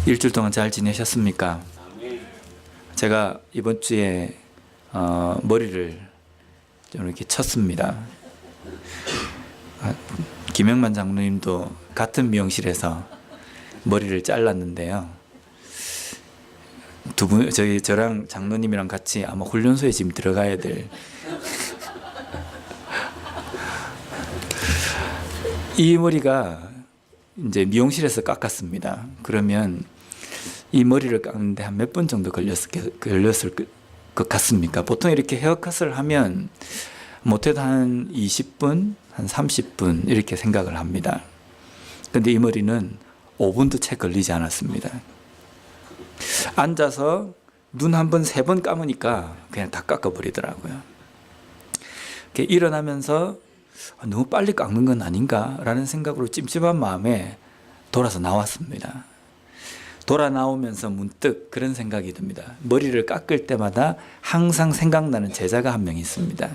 일주일 동안 잘 지내셨습니까? 제가 이번 주에 머리를 좀 이렇게 쳤습니다. 김영만 장로님도 같은 미용실에서 머리를 잘랐는데요. 두 분, 저랑 장로님이랑 같이 아마 훈련소에 지금 들어가야 될 이 머리가 이제 미용실에서 깎았습니다. 그러면 이 머리를 깎는데 한 몇 분 정도 걸렸을 것 같습니까? 보통 이렇게 헤어컷을 하면 못해도 한 20분, 한 30분 이렇게 생각을 합니다. 근데 이 머리는 5분도 채 걸리지 않았습니다. 앉아서 눈 한 번, 3번 감으니까 그냥 다 깎아버리더라고요. 이렇게 일어나면서 너무 빨리 깎는 건 아닌가라는 생각으로 찜찜한 마음에 돌아서 나왔습니다. 돌아 나오면서 문득 그런 생각이 듭니다. 머리를 깎을 때마다 항상 생각나는 제자가 한 명 있습니다.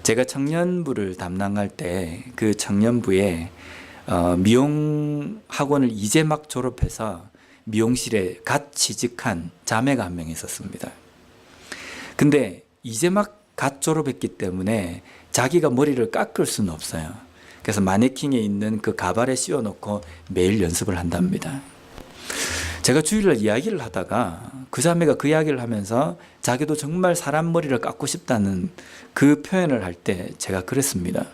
제가 청년부를 담당할 때 그 청년부에 미용 학원을 이제 막 졸업해서 미용실에 갓 취직한 자매가 한 명 있었습니다. 근데 이제 막 갓 졸업했기 때문에 자기가 머리를 깎을 수는 없어요. 그래서 마네킹에 있는 그 가발에 씌워놓고 매일 연습을 한답니다. 제가 주일날 이야기를 하다가 그 자매가 그 이야기를 하면서 자기도 정말 사람 머리를 깎고 싶다는 그 표현을 할 때 제가 그랬습니다.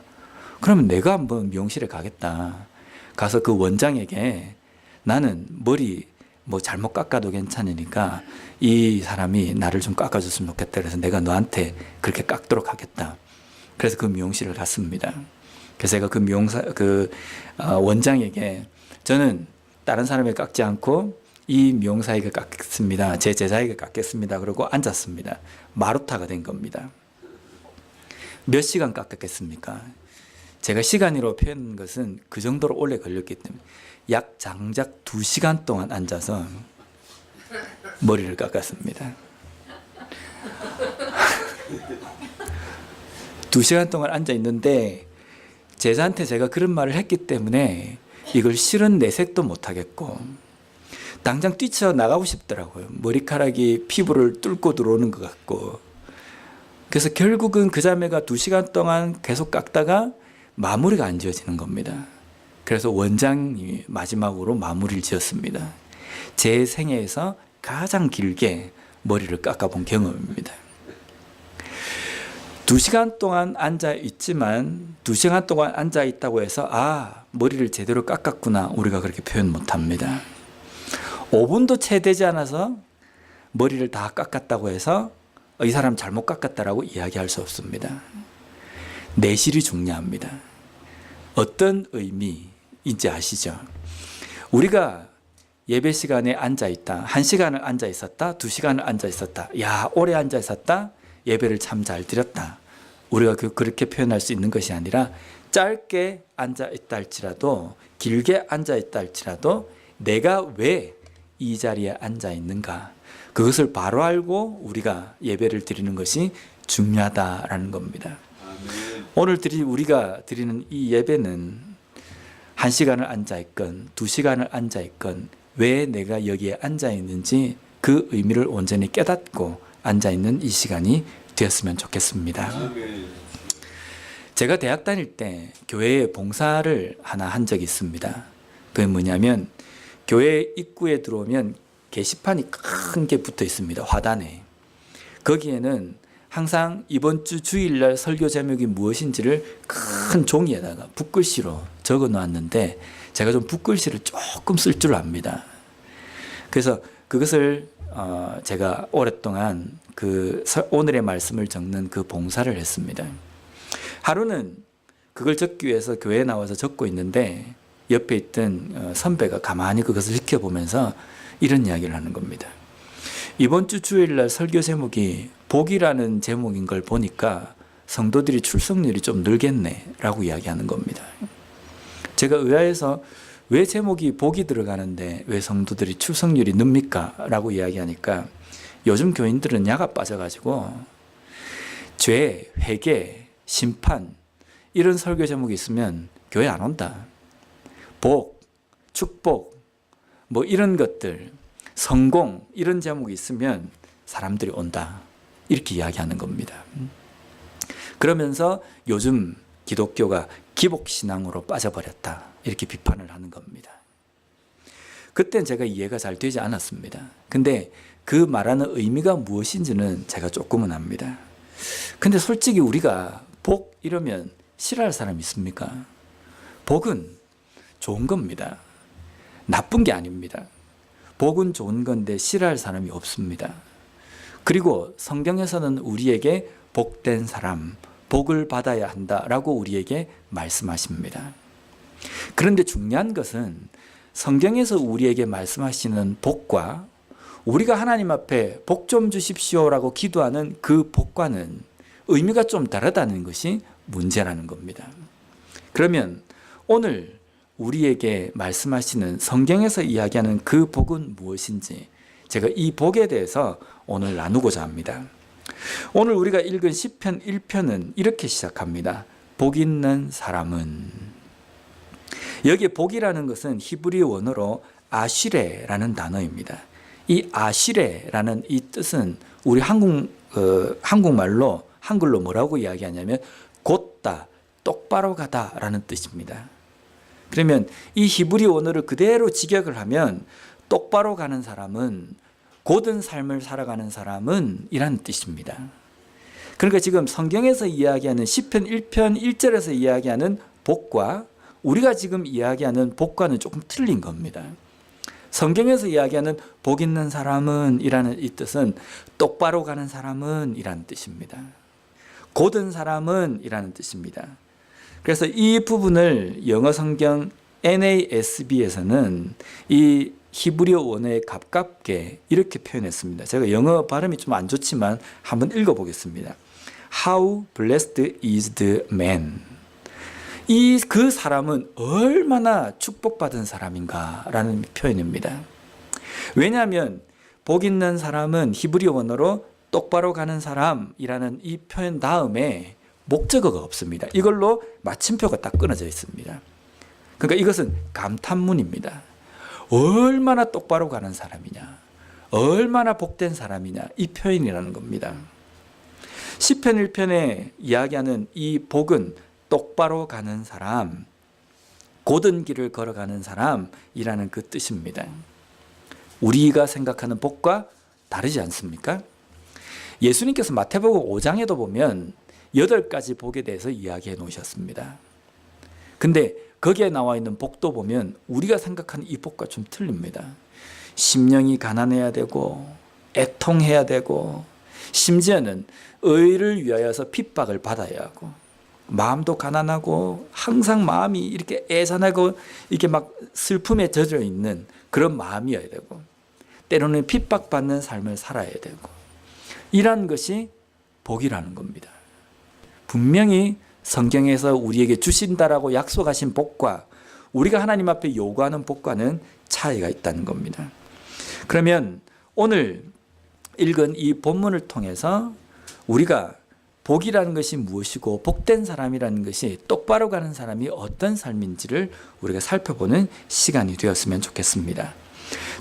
그러면 내가 한번 미용실에 가겠다. 가서 그 원장에게 나는 머리 뭐 잘못 깎아도 괜찮으니까 이 사람이 나를 좀 깎아줬으면 좋겠다. 그래서 내가 너한테 그렇게 깎도록 하겠다. 그래서 그 미용실을 갔습니다. 그래서 제가 그 원장에게 저는 다른 사람에게 깎지 않고 이 미용사에게 깎겠습니다. 제 제자에게 깎겠습니다. 그러고 앉았습니다. 마루타가 된 겁니다. 몇 시간 깎았겠습니까? 제가 시간으로 표현한 것은 그 정도로 오래 걸렸기 때문에 약 장작 2시간 동안 앉아서 머리를 깎았습니다. 2시간 동안 앉아 있는데 제자한테 제가 그런 말을 했기 때문에 이걸 실은 내색도 못하겠고 당장 뛰쳐나가고 싶더라고요. 머리카락이 피부를 뚫고 들어오는 것 같고. 그래서 결국은 그 자매가 2시간 동안 계속 깎다가 마무리가 안 지어지는 겁니다. 그래서 원장이 마지막으로 마무리를 지었습니다. 제 생애에서 가장 길게 머리를 깎아본 경험입니다. 2시간 동안 앉아 있지만 2시간 동안 앉아 있다고 해서 머리를 제대로 깎았구나 우리가 그렇게 표현 못합니다. 5분도 채 되지 않아서 머리를 다 깎았다고 해서 이 사람 잘못 깎았다라고 이야기할 수 없습니다. 내실이 중요합니다. 어떤 의미인지 아시죠? 우리가 예배 시간에 앉아 있다. 1시간을 앉아 있었다. 2시간을 앉아 있었다. 야, 오래 앉아 있었다. 예배를 참 잘 드렸다. 우리가 그렇게 표현할 수 있는 것이 아니라 짧게 앉아 있다 할지라도 길게 앉아 있다 할지라도 내가 왜 이 자리에 앉아 있는가 그것을 바로 알고 우리가 예배를 드리는 것이 중요하다라는 겁니다. 오늘 우리가 드리는 이 예배는 1시간을 앉아 있건 2시간을 앉아 있건 왜 내가 여기에 앉아 있는지 그 의미를 온전히 깨닫고 앉아 있는 이 시간이 되었으면 좋겠습니다. 제가 대학 다닐 때 교회에 봉사를 하나 한 적이 있습니다. 그게 뭐냐면 교회 입구에 들어오면 게시판이 큰 게 붙어 있습니다. 화단에. 거기에는 항상 이번 주 주일날 설교 제목이 무엇인지를 큰 종이에다가 붓글씨로 적어 놓았는데 제가 좀 붓글씨를 조금 쓸 줄 압니다. 그래서 그것을 제가 오랫동안 오늘의 말씀을 적는 그 봉사를 했습니다. 하루는 그걸 적기 위해서 교회에 나와서 적고 있는데 옆에 있던 선배가 가만히 그것을 지켜보면서 이런 이야기를 하는 겁니다. 이번 주 주일날 설교 제목이 복이라는 제목인 걸 보니까 성도들이 출석률이 좀 늘겠네 라고 이야기하는 겁니다. 제가 의아해서 왜 제목이 복이 들어가는데 왜 성도들이 출석률이 늡니까? 라고 이야기하니까 요즘 교인들은 야가 빠져가지고 죄, 회개, 심판 이런 설교 제목이 있으면 교회 안 온다. 복, 축복, 뭐 이런 것들, 성공 이런 제목이 있으면 사람들이 온다. 이렇게 이야기하는 겁니다. 그러면서 요즘 기독교가 기복신앙으로 빠져버렸다. 이렇게 비판을 하는 겁니다. 그땐 제가 이해가 잘 되지 않았습니다. 근데 그 말하는 의미가 무엇인지는 제가 조금은 압니다. 근데 솔직히 우리가 복 이러면 싫어할 사람 있습니까? 복은 좋은 겁니다. 나쁜 게 아닙니다. 복은 좋은 건데 싫어할 사람이 없습니다. 그리고 성경에서는 우리에게 복된 사람, 복을 받아야 한다라고 우리에게 말씀하십니다. 그런데 중요한 것은 성경에서 우리에게 말씀하시는 복과 우리가 하나님 앞에 복 좀 주십시오라고 기도하는 그 복과는 의미가 좀 다르다는 것이 문제라는 겁니다. 그러면 오늘 우리에게 말씀하시는 성경에서 이야기하는 그 복은 무엇인지 제가 이 복에 대해서 오늘 나누고자 합니다. 오늘 우리가 읽은 시편 1편은 이렇게 시작합니다. 복 있는 사람은. 여기에 복이라는 것은 히브리 원어로 아시레라는 단어입니다. 이 아시레라는 이 뜻은 우리 한국말로 한글로 뭐라고 이야기하냐면 곧다, 똑바로 가다라는 뜻입니다. 그러면 이 히브리 원어를 그대로 직역을 하면 똑바로 가는 사람은, 곧은 삶을 살아가는 사람은 이란 뜻입니다. 그러니까 지금 성경에서 이야기하는 시편 1편 1절에서 이야기하는 복과 우리가 지금 이야기하는 복과는 조금 틀린 겁니다. 성경에서 이야기하는 복 있는 사람은 이라는 이 뜻은 똑바로 가는 사람은 이라는 뜻입니다. 곧은 사람은 이라는 뜻입니다. 그래서 이 부분을 영어 성경 NASB에서는 이 히브리어 원어에 가깝게 이렇게 표현했습니다. 제가 영어 발음이 좀 안 좋지만 한번 읽어보겠습니다. How blessed is the man. 그 사람은 얼마나 축복받은 사람인가라는 표현입니다. 왜냐하면 복 있는 사람은 히브리어 원어로 똑바로 가는 사람이라는 이 표현 다음에 목적어가 없습니다. 이걸로 마침표가 딱 끊어져 있습니다. 그러니까 이것은 감탄문입니다. 얼마나 똑바로 가는 사람이냐, 얼마나 복된 사람이냐, 이 표현이라는 겁니다. 시편 1편에 이야기하는 이 복은 똑바로 가는 사람, 곧은 길을 걸어가는 사람이라는 그 뜻입니다. 우리가 생각하는 복과 다르지 않습니까? 예수님께서 마태복음 5장에도 보면 8가지 복에 대해서 이야기해 놓으셨습니다. 근데 거기에 나와 있는 복도 보면 우리가 생각하는 이 복과 좀 틀립니다. 심령이 가난해야 되고 애통해야 되고 심지어는 의를 위하여서 핍박을 받아야 하고 마음도 가난하고 항상 마음이 이렇게 애잔하고 이렇게 막 슬픔에 젖어 있는 그런 마음이어야 되고 때로는 핍박받는 삶을 살아야 되고 이런 것이 복이라는 겁니다. 분명히 성경에서 우리에게 주신다라고 약속하신 복과 우리가 하나님 앞에 요구하는 복과는 차이가 있다는 겁니다. 그러면 오늘 읽은 이 본문을 통해서 우리가 복이라는 것이 무엇이고 복된 사람이라는 것이 똑바로 가는 사람이 어떤 삶인지를 우리가 살펴보는 시간이 되었으면 좋겠습니다.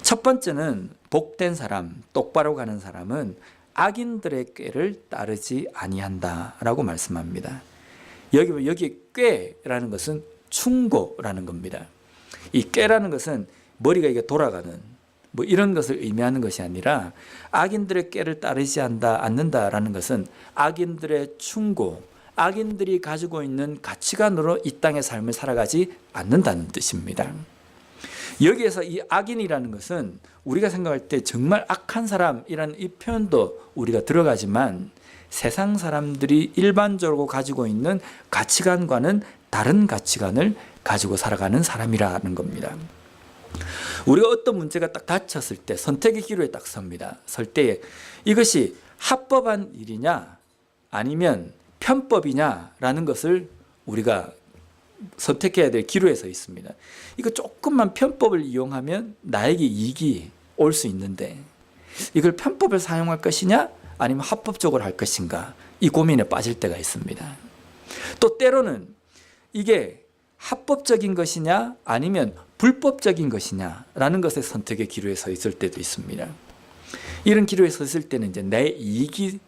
첫 번째는 복된 사람, 똑바로 가는 사람은 악인들의 꾀를 따르지 아니한다라고 말씀합니다. 여기 꾀라는 것은 충고라는 겁니다. 이 꾀라는 것은 머리가 이게 돌아가는 뭐 이런 것을 의미하는 것이 아니라 악인들의 꾀를 따르지 않는다라는 것은 악인들의 충고, 악인들이 가지고 있는 가치관으로 이 땅의 삶을 살아가지 않는다는 뜻입니다. 여기에서 이 악인이라는 것은 우리가 생각할 때 정말 악한 사람이라는 이 표현도 우리가 들어가지만 세상 사람들이 일반적으로 가지고 있는 가치관과는 다른 가치관을 가지고 살아가는 사람이라는 겁니다. 우리가 어떤 문제가 딱 닥쳤을 때 선택의 기로에 딱 섭니다. 설 때 이것이 합법한 일이냐 아니면 편법이냐라는 것을 우리가 선택해야 될 기로에 서 있습니다. 이거 조금만 편법을 이용하면 나에게 이익이 올 수 있는데 이걸 편법을 사용할 것이냐 아니면 합법적으로 할 것인가 이 고민에 빠질 때가 있습니다. 또 때로는 이게 합법적인 것이냐 아니면 불법적인 것이냐라는 것의 선택의 기로에 서 있을 때도 있습니다. 이런 기로에 서 있을 때는 이제 내 이익이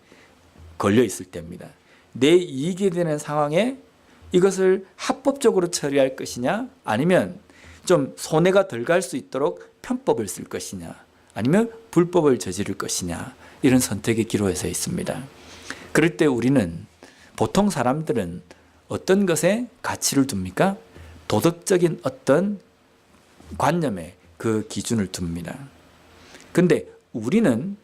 걸려 있을 때입니다. 내 이익이 되는 상황에 이것을 합법적으로 처리할 것이냐, 아니면 좀 손해가 덜 갈 수 있도록 편법을 쓸 것이냐, 아니면 불법을 저지를 것이냐, 이런 선택의 기로에 서 있습니다. 그럴 때 우리는, 보통 사람들은 어떤 것에 가치를 둡니까? 도덕적인 어떤 관념에 그 기준을 둡니다. 근데 우리는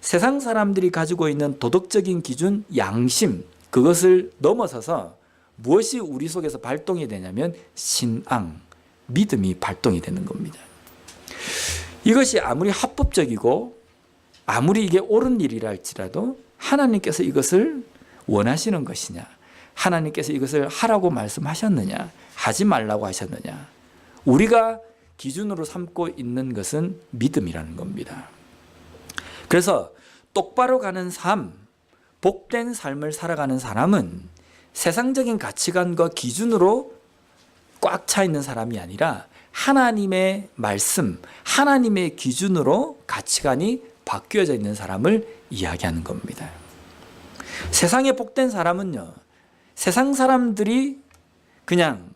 세상 사람들이 가지고 있는 도덕적인 기준, 양심, 그것을 넘어서서 무엇이 우리 속에서 발동이 되냐면 신앙, 믿음이 발동이 되는 겁니다. 이것이 아무리 합법적이고 아무리 이게 옳은 일이라 할지라도 하나님께서 이것을 원하시는 것이냐, 하나님께서 이것을 하라고 말씀하셨느냐, 하지 말라고 하셨느냐, 우리가 기준으로 삼고 있는 것은 믿음이라는 겁니다. 그래서 똑바로 가는 삶, 복된 삶을 살아가는 사람은 세상적인 가치관과 기준으로 꽉 차 있는 사람이 아니라 하나님의 말씀, 하나님의 기준으로 가치관이 바뀌어져 있는 사람을 이야기하는 겁니다. 세상에 복된 사람은요, 세상 사람들이 그냥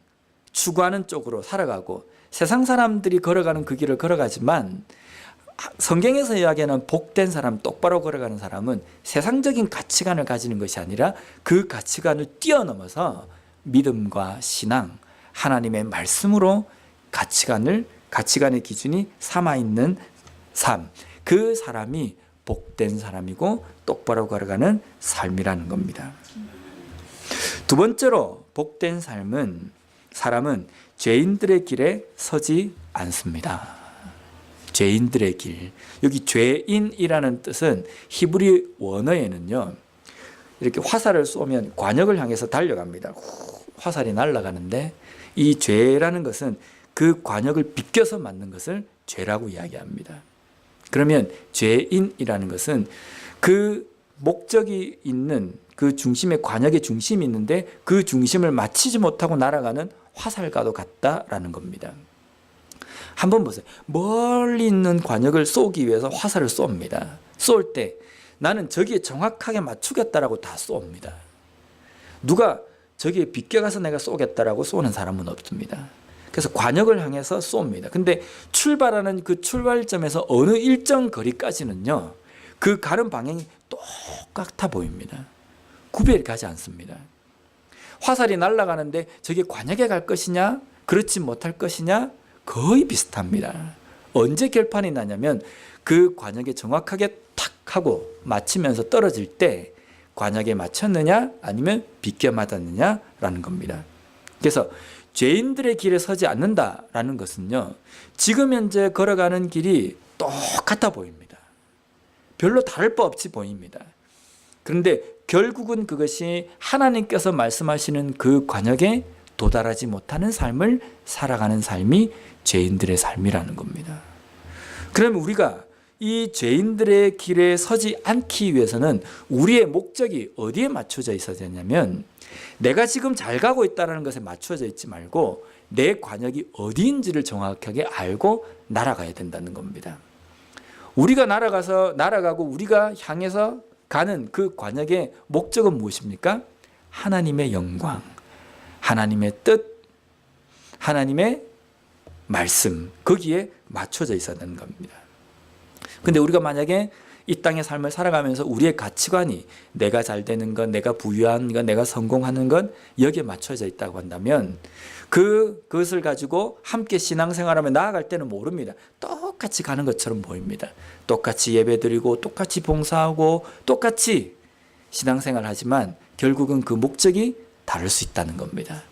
추구하는 쪽으로 살아가고 세상 사람들이 걸어가는 그 길을 걸어가지만, 성경에서 이야기하는 복된 사람, 똑바로 걸어가는 사람은 세상적인 가치관을 가지는 것이 아니라 그 가치관을 뛰어넘어서 믿음과 신앙, 하나님의 말씀으로 가치관의 기준이 삼아있는 삶, 그 사람이 복된 사람이고 똑바로 걸어가는 삶이라는 겁니다. 두 번째로, 복된 사람은 죄인들의 길에 서지 않습니다. 죄인들의 길. 여기 죄인이라는 뜻은 히브리 원어에는요, 이렇게 화살을 쏘면 관역을 향해서 달려갑니다. 화살이 날아가는데 이 죄라는 것은 그 관역을 비껴서 맞는 것을 죄라고 이야기합니다. 그러면 죄인이라는 것은 그 목적이 있는 그 중심에, 관역의 중심이 있는데 그 중심을 맞추지 못하고 날아가는 화살과도 같다라는 겁니다. 한번 보세요. 멀리 있는 관역을 쏘기 위해서 화살을 쏩니다. 쏠 때 나는 저기에 정확하게 맞추겠다라고 다 쏩니다. 누가 저기에 비껴가서 내가 쏘겠다라고 쏘는 사람은 없습니다. 그래서 관역을 향해서 쏩니다. 근데 출발하는 그 출발점에서 어느 일정 거리까지는요, 그 가는 방향이 똑같아 보입니다. 구별이 가지 않습니다. 화살이 날아가는데 저게 관역에 갈 것이냐, 그렇지 못할 것이냐, 거의 비슷합니다. 언제 결판이 나냐면 그 관역에 정확하게 탁 하고 맞추면서 떨어질 때 관역에 맞췄느냐 아니면 비껴 맞았느냐라는 겁니다. 그래서 죄인들의 길에 서지 않는다라는 것은요, 지금 현재 걸어가는 길이 똑같아 보입니다. 별로 다를 바 없이 보입니다. 그런데 결국은 그것이 하나님께서 말씀하시는 그 관역에 도달하지 못하는 삶을 살아가는 삶이 죄인들의 삶이라는 겁니다. 그러면 우리가 이 죄인들의 길에 서지 않기 위해서는 우리의 목적이 어디에 맞춰져 있어야 되냐면, 내가 지금 잘 가고 있다는 것에 맞춰져 있지 말고 내 관역이 어디인지를 정확하게 알고 날아가야 된다는 겁니다. 우리가 날아가고 우리가 향해서 가는 그 관역의 목적은 무엇입니까? 하나님의 영광, 하나님의 뜻, 하나님의 말씀, 거기에 맞춰져 있어야 되는 겁니다. 근데 우리가 만약에 이 땅의 삶을 살아가면서 우리의 가치관이 내가 잘 되는 것, 내가 부유한 것, 내가 성공하는 것, 여기에 맞춰져 있다고 한다면 그것을 가지고 함께 신앙생활하며 나아갈 때는 모릅니다. 똑같이 가는 것처럼 보입니다. 똑같이 예배드리고 똑같이 봉사하고 똑같이 신앙생활하지만 결국은 그 목적이 다를 수 있다는 겁니다.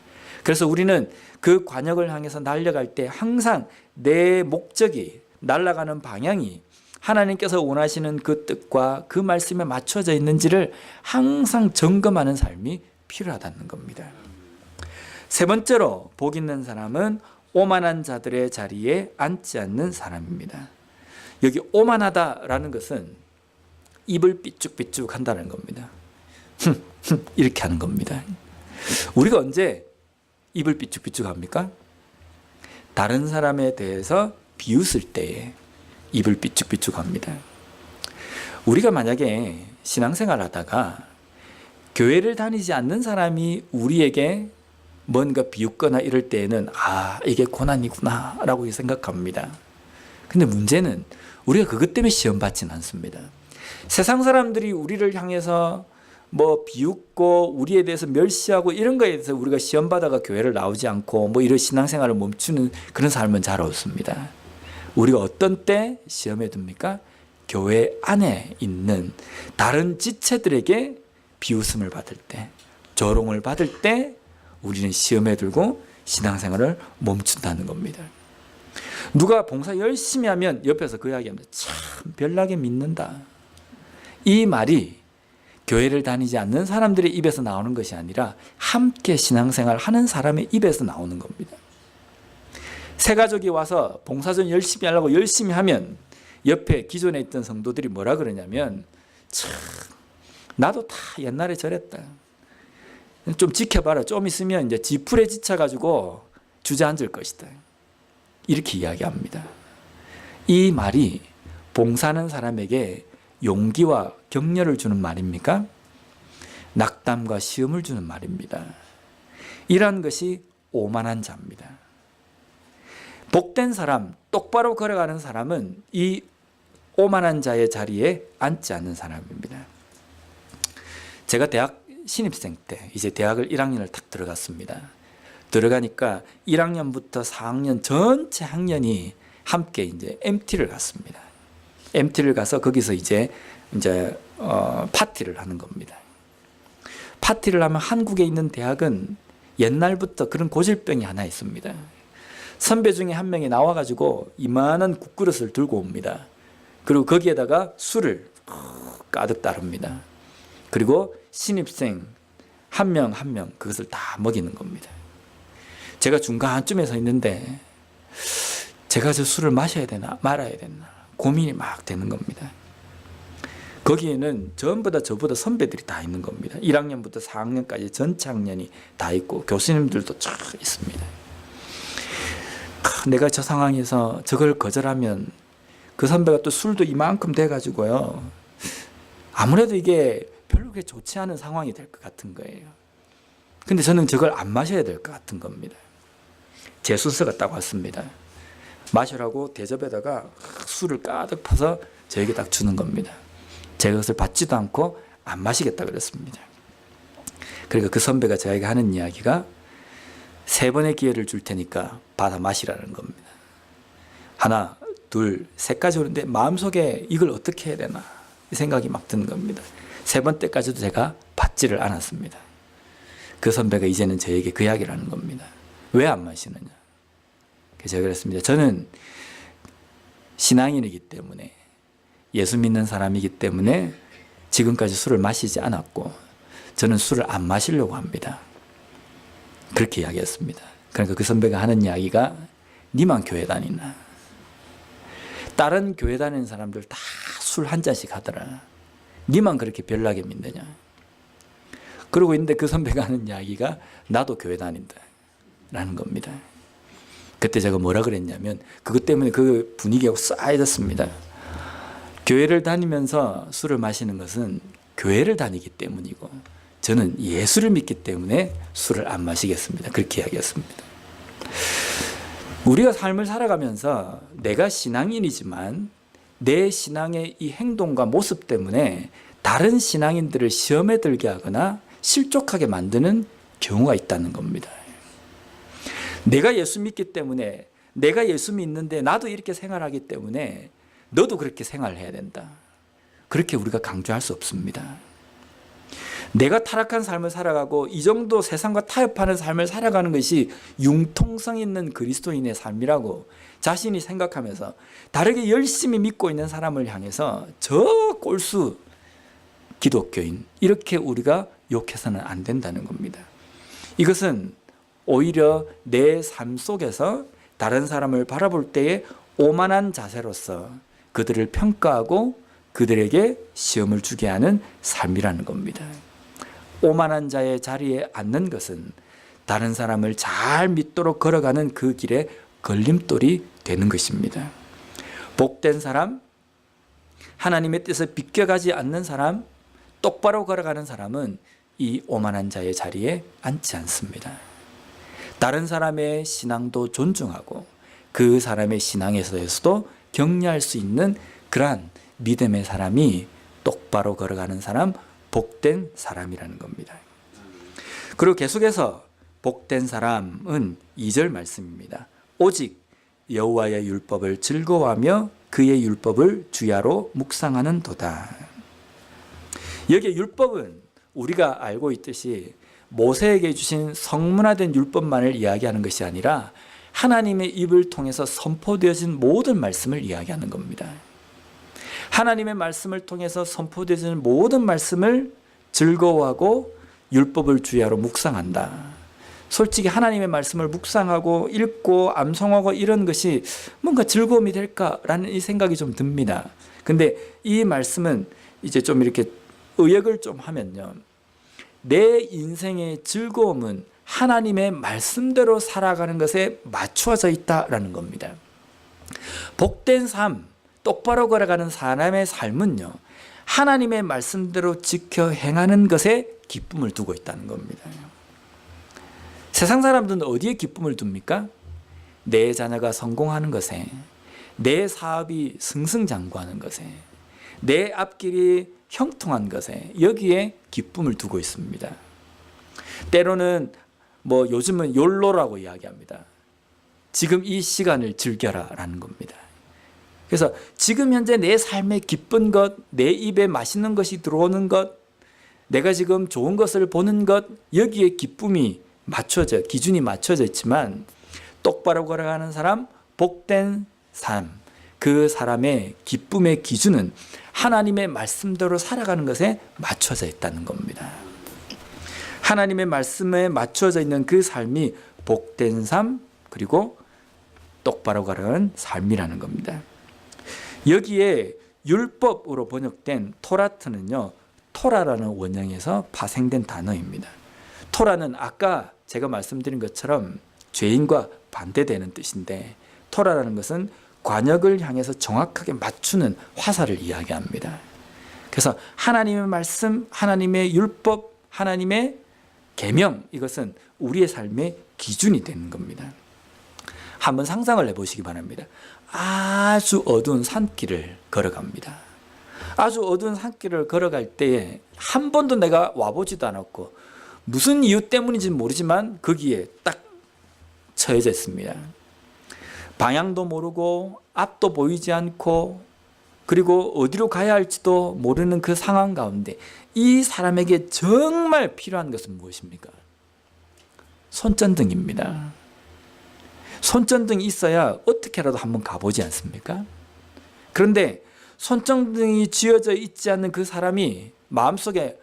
그래서 우리는 그 관역을 향해서 날아갈 때 항상 내 목적이, 날아가는 방향이 하나님께서 원하시는 그 뜻과 그 말씀에 맞춰져 있는지를 항상 점검하는 삶이 필요하다는 겁니다. 세 번째로, 복 있는 사람은 오만한 자들의 자리에 앉지 않는 사람입니다. 여기 오만하다라는 것은 입을 삐죽삐죽 한다는 겁니다. 이렇게 하는 겁니다. 우리가 언제 입을 삐죽삐죽 합니까? 다른 사람에 대해서 비웃을 때에 입을 삐죽삐죽합니다. 우리가 만약에 신앙생활 하다가 교회를 다니지 않는 사람이 우리에게 뭔가 비웃거나 이럴 때에는 이게 고난이구나 라고 생각합니다. 근데 문제는 우리가 그것 때문에 시험 받지는 않습니다. 세상 사람들이 우리를 향해서 비웃고 우리에 대해서 멸시하고 이런 거에 대해서 우리가 시험 받아가 교회를 나오지 않고 이런 신앙생활을 멈추는 그런 삶은 잘 없습니다. 우리가 어떤 때 시험에 듭니까? 교회 안에 있는 다른 지체들에게 비웃음을 받을 때, 조롱을 받을 때 우리는 시험에 들고 신앙생활을 멈춘다는 겁니다. 누가 봉사 열심히 하면 옆에서 그 이야기합니다. 참 별나게 믿는다. 이 말이 교회를 다니지 않는 사람들의 입에서 나오는 것이 아니라 함께 신앙생활 하는 사람의 입에서 나오는 겁니다. 새 가족이 와서 봉사 좀 열심히 하려고 열심히 하면 옆에 기존에 있던 성도들이 뭐라 그러냐면 참 나도 다 옛날에 저랬다. 좀 지켜봐라. 좀 있으면 이제 지풀에 지쳐가지고 주저앉을 것이다. 이렇게 이야기합니다. 이 말이 봉사하는 사람에게 용기와 격려를 주는 말입니까? 낙담과 시험을 주는 말입니다. 이러한 것이 오만한 자입니다. 복된 사람, 똑바로 걸어가는 사람은 이 오만한 자의 자리에 앉지 않는 사람입니다. 제가 대학 신입생 때 이제 대학을 1학년을 딱 들어갔습니다. 들어가니까 1학년부터 4학년 전체 학년이 함께 이제 MT를 갔습니다. MT를 가서 거기서 이제 파티를 하는 겁니다. 파티를 하면 한국에 있는 대학은 옛날부터 그런 고질병이 하나 있습니다. 선배 중에 한 명이 나와가지고 이만한 국그릇을 들고 옵니다. 그리고 거기에다가 술을 가득 따릅니다. 그리고 신입생 한 명 한 명 그것을 다 먹이는 겁니다. 제가 중간쯤에 서 있는데 제가 저 술을 마셔야 되나 말아야 되나 고민이 막 되는 겁니다. 거기에는 전부 다 저보다 선배들이 다 있는 겁니다. 1학년부터 4학년까지 전체 학년이 다 있고 교수님들도 쫙 있습니다. 내가 저 상황에서 저걸 거절하면 그 선배가 또 술도 이만큼 돼가지고요. 아무래도 이게 별로 그렇게 좋지 않은 상황이 될 것 같은 거예요. 근데 저는 저걸 안 마셔야 될 것 같은 겁니다. 제 순서가 딱 왔습니다. 마시라고 대접에다가 술을 가득 퍼서 저에게 딱 주는 겁니다. 제가 그것을 받지도 않고 안 마시겠다 그랬습니다. 그러니까 그 선배가 저에게 하는 이야기가 3번의 기회를 줄 테니까 받아 마시라는 겁니다. 하나, 둘, 셋까지 오는데 마음속에 이걸 어떻게 해야 되나 이 생각이 막 드는 겁니다. 3번째까지도 제가 받지를 않았습니다. 그 선배가 이제는 저에게 그 이야기를 하는 겁니다. 왜 안 마시느냐. 제가 그랬습니다. 저는 신앙인이기 때문에 예수 믿는 사람이기 때문에 지금까지 술을 마시지 않았고 저는 술을 안 마시려고 합니다. 그렇게 이야기했습니다. 그러니까 그 선배가 하는 이야기가 니만 교회 다니나. 다른 교회 다니는 사람들 다 술 한 잔씩 하더라. 니만 그렇게 별나게 믿느냐. 그러고 있는데 그 선배가 하는 이야기가 나도 교회 다닌다 라는 겁니다. 그때 제가 뭐라 그랬냐면 그것 때문에 그 분위기가 싸해졌습니다. 교회를 다니면서 술을 마시는 것은 교회를 다니기 때문이고 저는 예수를 믿기 때문에 술을 안 마시겠습니다. 그렇게 이야기했습니다. 우리가 삶을 살아가면서 내가 신앙인이지만 내 신앙의 이 행동과 모습 때문에 다른 신앙인들을 시험에 들게 하거나 실족하게 만드는 경우가 있다는 겁니다. 내가 예수 믿기 때문에 내가 예수 믿는데 나도 이렇게 생활하기 때문에 너도 그렇게 생활해야 된다. 그렇게 우리가 강조할 수 없습니다. 내가 타락한 삶을 살아가고 이 정도 세상과 타협하는 삶을 살아가는 것이 융통성 있는 그리스도인의 삶이라고 자신이 생각하면서 다르게 열심히 믿고 있는 사람을 향해서 저 꼴수 기독교인 이렇게 우리가 욕해서는 안 된다는 겁니다. 이것은 오히려 내 삶 속에서 다른 사람을 바라볼 때의 오만한 자세로서 그들을 평가하고 그들에게 시험을 주게 하는 삶이라는 겁니다. 오만한 자의 자리에 앉는 것은 다른 사람을 잘 믿도록 걸어가는 그 길에 걸림돌이 되는 것입니다. 복된 사람, 하나님의 뜻에 비껴가지 않는 사람, 똑바로 걸어가는 사람은 이 오만한 자의 자리에 앉지 않습니다. 다른 사람의 신앙도 존중하고 그 사람의 신앙에 대해서도 격려할 수 있는 그러한 믿음의 사람이 똑바로 걸어가는 사람, 복된 사람이라는 겁니다. 그리고 계속해서 복된 사람은 2절 말씀입니다. 오직 여호와의 율법을 즐거워하며 그의 율법을 주야로 묵상하는 도다. 여기에 율법은 우리가 알고 있듯이 모세에게 주신 성문화된 율법만을 이야기하는 것이 아니라 하나님의 입을 통해서 선포되어진 모든 말씀을 이야기하는 겁니다. 하나님의 말씀을 통해서 선포되어진 모든 말씀을 즐거워하고 율법을 주야로 묵상한다. 솔직히 하나님의 말씀을 묵상하고 읽고 암송하고 이런 것이 뭔가 즐거움이 될까라는 이 생각이 좀 듭니다. 근데 이 말씀은 이제 좀 이렇게 의역을 좀 하면요, 내 인생의 즐거움은 하나님의 말씀대로 살아가는 것에 맞추어져 있다라는 겁니다. 복된 삶, 똑바로 걸어가는 사람의 삶은요, 하나님의 말씀대로 지켜 행하는 것에 기쁨을 두고 있다는 겁니다. 세상 사람들은 어디에 기쁨을 둡니까? 내 자녀가 성공하는 것에, 내 사업이 승승장구하는 것에, 내 앞길이 형통한 것에, 여기에 기쁨을 두고 있습니다. 때로는 요즘은 욜로라고 이야기합니다. 지금 이 시간을 즐겨라 라는 겁니다. 그래서 지금 현재 내 삶에 기쁜 것, 내 입에 맛있는 것이 들어오는 것, 내가 지금 좋은 것을 보는 것, 여기에 기쁨이 기준이 맞춰져 있지만 똑바로 걸어가는 사람, 복된 삶, 그 사람의 기쁨의 기준은 하나님의 말씀대로 살아가는 것에 맞춰져 있다는 겁니다. 하나님의 말씀에 맞춰져 있는 그 삶이 복된 삶, 그리고 똑바로 걸어가는 삶이라는 겁니다. 여기에 율법으로 번역된 토라트는요, 토라라는 원형에서 파생된 단어입니다. 토라는 아까 제가 말씀드린 것처럼 죄인과 반대되는 뜻인데, 토라라는 것은 관역을 향해서 정확하게 맞추는 화살을 이야기합니다. 그래서 하나님의 말씀, 하나님의 율법, 하나님의 계명, 이것은 우리의 삶의 기준이 되는 겁니다. 한번 상상을 해보시기 바랍니다. 아주 어두운 산길을 걸어갑니다. 아주 어두운 산길을 걸어갈 때에 한 번도 내가 와보지도 않았고 무슨 이유 때문인지는 모르지만 거기에 딱 처해져 있습니다. 방향도 모르고 앞도 보이지 않고 그리고 어디로 가야 할지도 모르는 그 상황 가운데 이 사람에게 정말 필요한 것은 무엇입니까? 손전등입니다. 손전등이 있어야 어떻게라도 한번 가보지 않습니까? 그런데 손전등이 쥐어져 있지 않는 그 사람이 마음속에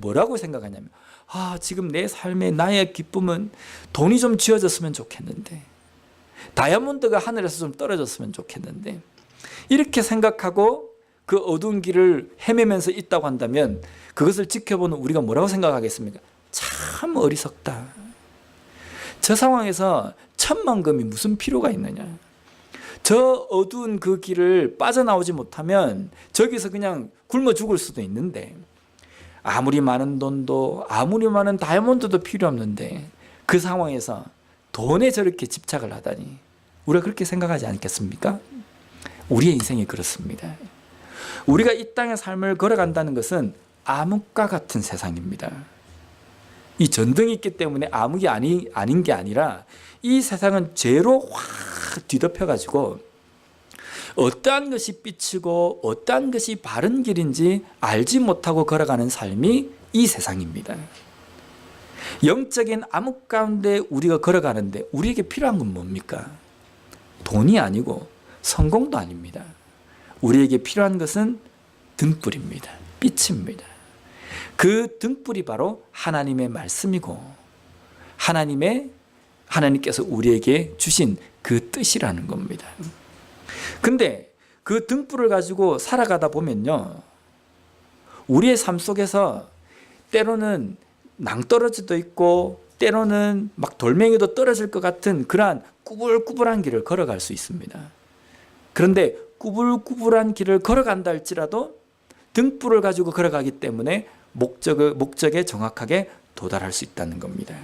뭐라고 생각하냐면, 지금 내 삶의 나의 기쁨은 돈이 좀 쥐어졌으면 좋겠는데, 다이아몬드가 하늘에서 좀 떨어졌으면 좋겠는데, 이렇게 생각하고 그 어두운 길을 헤매면서 있다고 한다면 그것을 지켜보는 우리가 뭐라고 생각하겠습니까? 참 어리석다. 저 상황에서 천만금이 무슨 필요가 있느냐. 저 어두운 그 길을 빠져나오지 못하면 저기서 그냥 굶어 죽을 수도 있는데, 아무리 많은 돈도 아무리 많은 다이아몬드도 필요 없는데 그 상황에서 돈에 저렇게 집착을 하다니, 우리가 그렇게 생각하지 않겠습니까? 우리의 인생이 그렇습니다. 우리가 이 땅의 삶을 걸어간다는 것은 암흑과 같은 세상입니다. 이 전등이 있기 때문에 암흑이 아닌 게 아니라 이 세상은 죄로 확 뒤덮여가지고 어떠한 것이 빛이고 어떠한 것이 바른 길인지 알지 못하고 걸어가는 삶이 이 세상입니다. 영적인 암흑 가운데 우리가 걸어가는데 우리에게 필요한 건 뭡니까? 돈이 아니고 성공도 아닙니다. 우리에게 필요한 것은 등불입니다. 빛입니다. 그 등불이 바로 하나님의 말씀이고 하나님께서 우리에게 주신 그 뜻이라는 겁니다. 근데 그 등불을 가지고 살아가다 보면요, 우리의 삶 속에서 때로는 낭떠러지도 있고 때로는 막 돌멩이도 떨어질 것 같은 그러한 꾸불꾸불한 길을 걸어갈 수 있습니다. 그런데 꾸불꾸불한 길을 걸어간다 할지라도 등불을 가지고 걸어가기 때문에 목적에 정확하게 도달할 수 있다는 겁니다.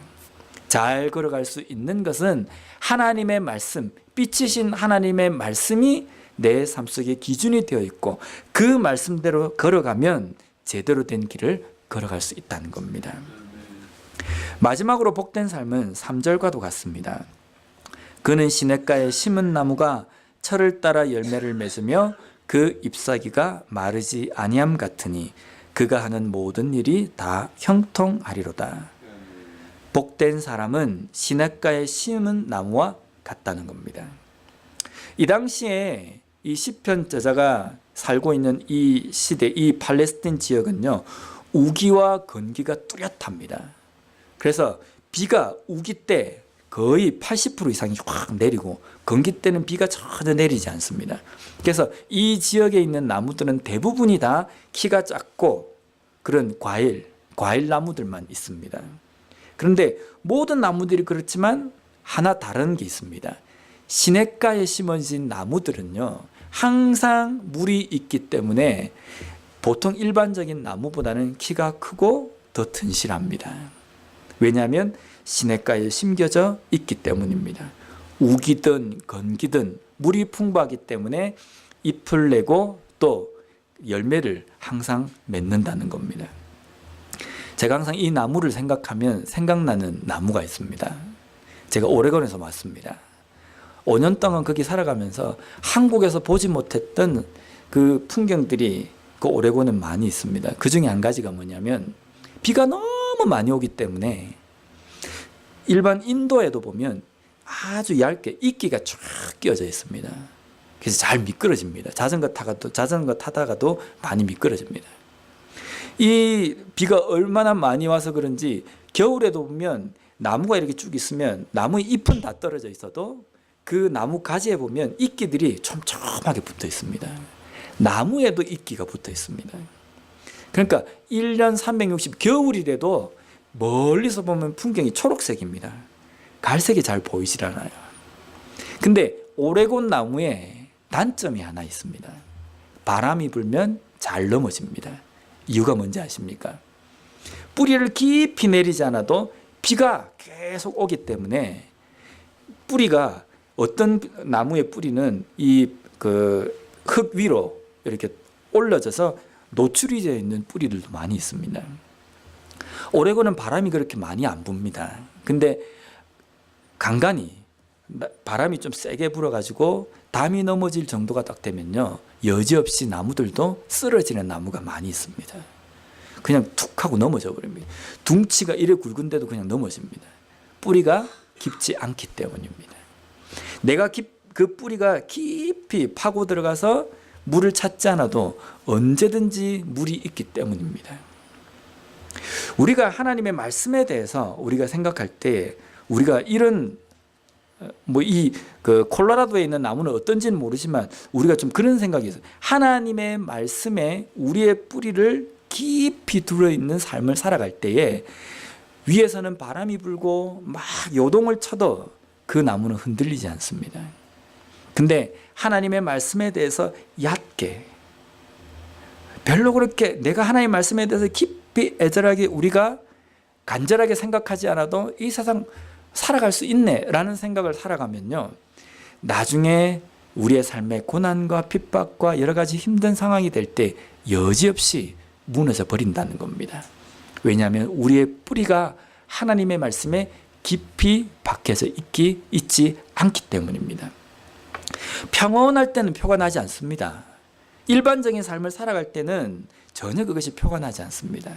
잘 걸어갈 수 있는 것은 하나님의 말씀, 빛이신 하나님의 말씀이 내 삶 속에 기준이 되어 있고 그 말씀대로 걸어가면 제대로 된 길을 걸어갈 수 있다는 겁니다. 마지막으로 복된 삶은 3절과도 같습니다. 그는 시냇가에 심은 나무가 철을 따라 열매를 맺으며 그 잎사귀가 마르지 아니함 같으니 그가 하는 모든 일이 다 형통하리로다. 복된 사람은 시냇가에 심은 나무와 같다는 겁니다. 이 당시에 이 시편 저자가 살고 있는 이 시대, 이 팔레스틴 지역은요, 우기와 건기가 뚜렷합니다. 그래서 비가 우기 때 거의 80% 이상이 확 내리고 건기 때는 비가 전혀 내리지 않습니다. 그래서 이 지역에 있는 나무들은 대부분이 다 키가 작고 그런 과일 나무들만 있습니다. 그런데 모든 나무들이 그렇지만 하나 다른 게 있습니다. 시냇가에 심어진 나무들은요, 항상 물이 있기 때문에 보통 일반적인 나무보다는 키가 크고 더 튼실합니다. 왜냐하면 시냇가에 심겨져 있기 때문입니다. 우기든 건기든 물이 풍부하기 때문에 잎을 내고 또 열매를 항상 맺는다는 겁니다. 제가 항상 이 나무를 생각하면 생각나는 나무가 있습니다. 제가 오레곤에서 왔습니다. 5년 동안 거기 살아가면서 한국에서 보지 못했던 그 풍경들이 그 오레곤에 많이 있습니다. 그 중에 한 가지가 뭐냐면 비가 너무 많이 오기 때문에 일반 인도에도 보면 아주 얇게 이끼가 쫙 끼어져 있습니다. 그래서 잘 미끄러집니다. 자전거 타다가도 많이 미끄러집니다. 이 비가 얼마나 많이 와서 그런지 겨울에도 보면 나무가 이렇게 쭉 있으면 나무의 잎은 다 떨어져 있어도 그 나무 가지에 보면 이끼들이 촘촘하게 붙어 있습니다. 나무에도 이끼가 붙어 있습니다. 그러니까 1년 360 겨울이라도 멀리서 보면 풍경이 초록색입니다. 갈색이 잘 보이질 않아요. 근데 오레곤 나무에 단점이 하나 있습니다. 바람이 불면 잘 넘어집니다. 이유가 뭔지 아십니까? 뿌리를 깊이 내리지 않아도 비가 계속 오기 때문에 뿌리가 어떤 나무의 뿌리는 이 흙 위로 이렇게 올려져서 노출이 되어 있는 뿌리들도 많이 있습니다. 오레곤은 바람이 그렇게 많이 안 붑니다. 근데 간간히 바람이 좀 세게 불어가지고 담이 넘어질 정도가 딱 되면요, 여지없이 나무들도 쓰러지는 나무가 많이 있습니다. 그냥 툭 하고 넘어져 버립니다. 둥치가 이래 굵은데도 그냥 넘어집니다. 뿌리가 깊지 않기 때문입니다. 내가 그 뿌리가 깊이 파고 들어가서 물을 찾지 않아도 언제든지 물이 있기 때문입니다. 우리가 하나님의 말씀에 대해서 우리가 생각할 때 우리가 이런 콜로라도에 있는 나무는 어떤지는 모르지만 우리가 좀 그런 생각이 있어요. 하나님의 말씀에 우리의 뿌리를 깊이 들어있는 삶을 살아갈 때에 위에서는 바람이 불고 막 요동을 쳐도 그 나무는 흔들리지 않습니다. 근데 하나님의 말씀에 대해서 얕게, 별로 그렇게 내가 하나님의 말씀에 대해서 깊이 애절하게 우리가 간절하게 생각하지 않아도 이 세상 살아갈 수 있네 라는 생각을 살아가면요, 나중에 우리의 삶에 고난과 핍박과 여러 가지 힘든 상황이 될 때 여지없이 무너져 버린다는 겁니다. 왜냐하면 우리의 뿌리가 하나님의 말씀에 깊이 박혀져 있지 않기 때문입니다. 평온할 때는 표가 나지 않습니다. 일반적인 삶을 살아갈 때는 전혀 그것이 표가 나지 않습니다.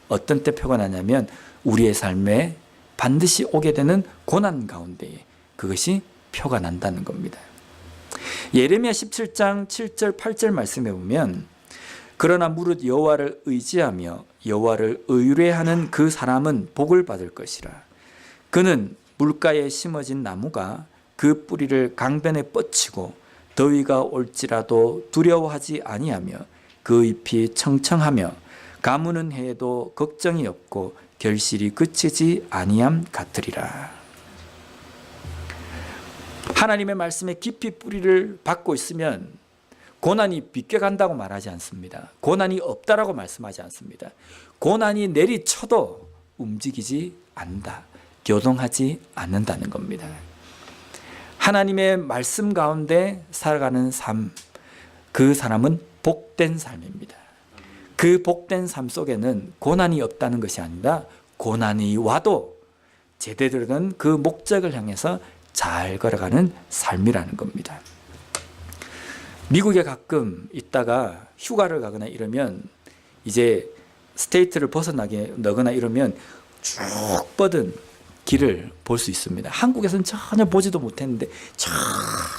어떤 때 표가 나냐면 우리의 삶에 반드시 오게 되는 고난 가운데에 그것이 표가 난다는 겁니다. 예레미야 17장 7절 8절 말씀에 보면 그러나 무릇 여호와를 의지하며 여호와를 의뢰하는 그 사람은 복을 받을 것이라. 그는 물가에 심어진 나무가 그 뿌리를 강변에 뻗치고 더위가 올지라도 두려워하지 아니하며 그 잎이 청청하며 가무는 해에도 걱정이 없고 결실이 그치지 아니함 같으리라. 하나님의 말씀에 깊이 뿌리를 박고 있으면 고난이 비껴간다고 말하지 않습니다. 고난이 없다라고 말씀하지 않습니다. 고난이 내리쳐도 움직이지 않는다. 교동하지 않는다는 겁니다. 하나님의 말씀 가운데 살아가는 삶, 그 사람은 복된 삶입니다. 그 복된 삶 속에는 고난이 없다는 것이 아니라 고난이 와도 제대로 된 그 목적을 향해서 잘 걸어가는 삶이라는 겁니다. 미국에 가끔 있다가 휴가를 가거나 이러면 이제 스테이트를 벗어나거나 이러면 쭉 뻗은 길을 볼 수 있습니다. 한국에서는 전혀 보지도 못했는데 저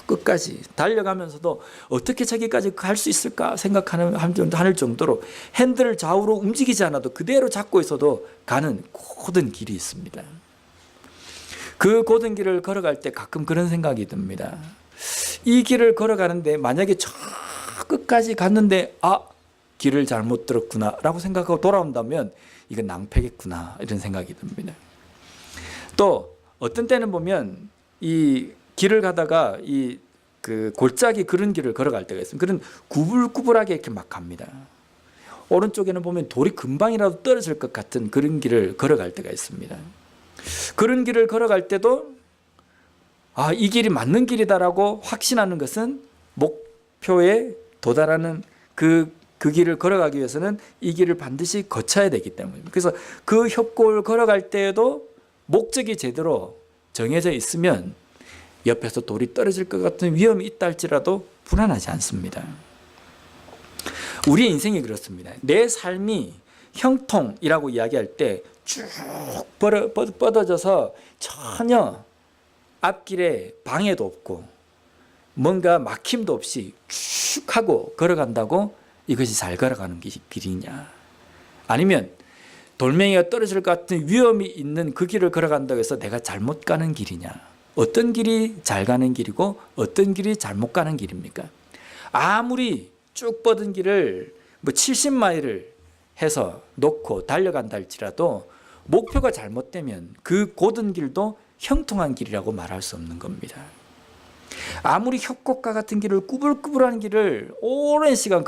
끝까지 달려가면서도 어떻게 저기까지 갈 수 있을까 생각하는 정도로 핸들을 좌우로 움직이지 않아도 그대로 잡고 있어도 가는 고든 길이 있습니다. 그 고든 길을 걸어갈 때 가끔 그런 생각이 듭니다. 이 길을 걸어가는데 만약에 저 끝까지 갔는데 길을 잘못 들었구나 라고 생각하고 돌아온다면 이건 낭패겠구나 이런 생각이 듭니다. 또 어떤 때는 보면 이 길을 가다가 그 골짜기 그런 길을 걸어갈 때가 있습니다. 그런 구불구불하게 이렇게 막 갑니다. 오른쪽에는 보면 돌이 금방이라도 떨어질 것 같은 그런 길을 걸어갈 때가 있습니다. 그런 길을 걸어갈 때도 이 길이 맞는 길이다라고 확신하는 것은 목표에 도달하는 그 길을 걸어가기 위해서는 이 길을 반드시 거쳐야 되기 때문입니다. 그래서 그 협곡을 걸어갈 때에도 목적이 제대로 정해져 있으면 옆에서 돌이 떨어질 것 같은 위험이 있다 할지라도 불안하지 않습니다. 우리의 인생이 그렇습니다. 내 삶이 형통이라고 이야기할 때 쭉 뻗어져서 전혀 앞길에 방해도 없고 뭔가 막힘도 없이 쭉 하고 걸어간다고 이것이 잘 걸어가는 길이냐, 아니면 돌멩이가 떨어질 것 같은 위험이 있는 그 길을 걸어간다고 해서 내가 잘못 가는 길이냐, 어떤 길이 잘 가는 길이고 어떤 길이 잘못 가는 길입니까? 아무리 쭉 뻗은 길을 70마일을 해서 놓고 달려간다 할지라도 목표가 잘못되면 그 고든 길도 형통한 길이라고 말할 수 없는 겁니다. 아무리 협곡과 같은 길을 꾸불꾸불한 길을 오랜 시간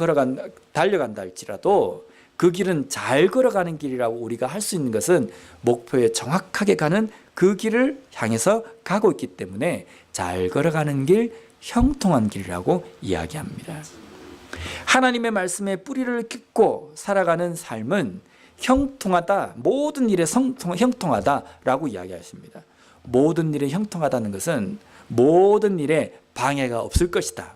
달려간다 할지라도 그 길은 잘 걸어가는 길이라고 우리가 할 수 있는 것은 목표에 정확하게 가는 그 길을 향해서 가고 있기 때문에 잘 걸어가는 길, 형통한 길이라고 이야기합니다. 하나님의 말씀에 뿌리를 깊고 살아가는 삶은 형통하다, 모든 일에 형통하다라고 이야기하십니다. 모든 일에 형통하다는 것은 모든 일에 방해가 없을 것이다,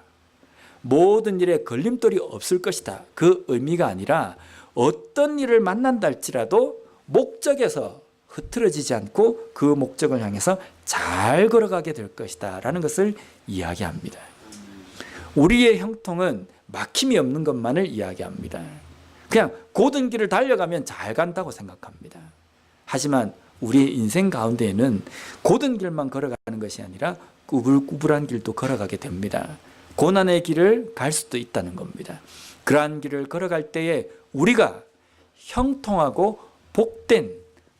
모든 일에 걸림돌이 없을 것이다, 그 의미가 아니라 어떤 일을 만난다 할지라도 목적에서 흐트러지지 않고 그 목적을 향해서 잘 걸어가게 될 것이다 라는 것을 이야기합니다. 우리의 형통은 막힘이 없는 것만을 이야기합니다. 그냥 고든 길을 달려가면 잘 간다고 생각합니다. 하지만 우리의 인생 가운데에는 고든 길만 걸어가는 것이 아니라 꾸불꾸불한 길도 걸어가게 됩니다. 고난의 길을 갈 수도 있다는 겁니다. 그러한 길을 걸어갈 때에 우리가 형통하고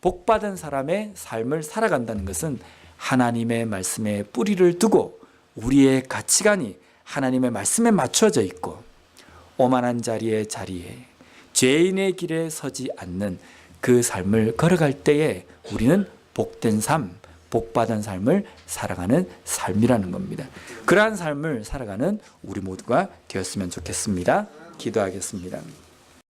복받은 사람의 삶을 살아간다는 것은 하나님의 말씀에 뿌리를 두고 우리의 가치관이 하나님의 말씀에 맞춰져 있고 오만한 자리에 죄인의 길에 서지 않는 그 삶을 걸어갈 때에 우리는 복된 삶, 복받은 삶을 살아가는 삶이라는 겁니다. 그러한 삶을 살아가는 우리 모두가 되었으면 좋겠습니다. 기도하겠습니다.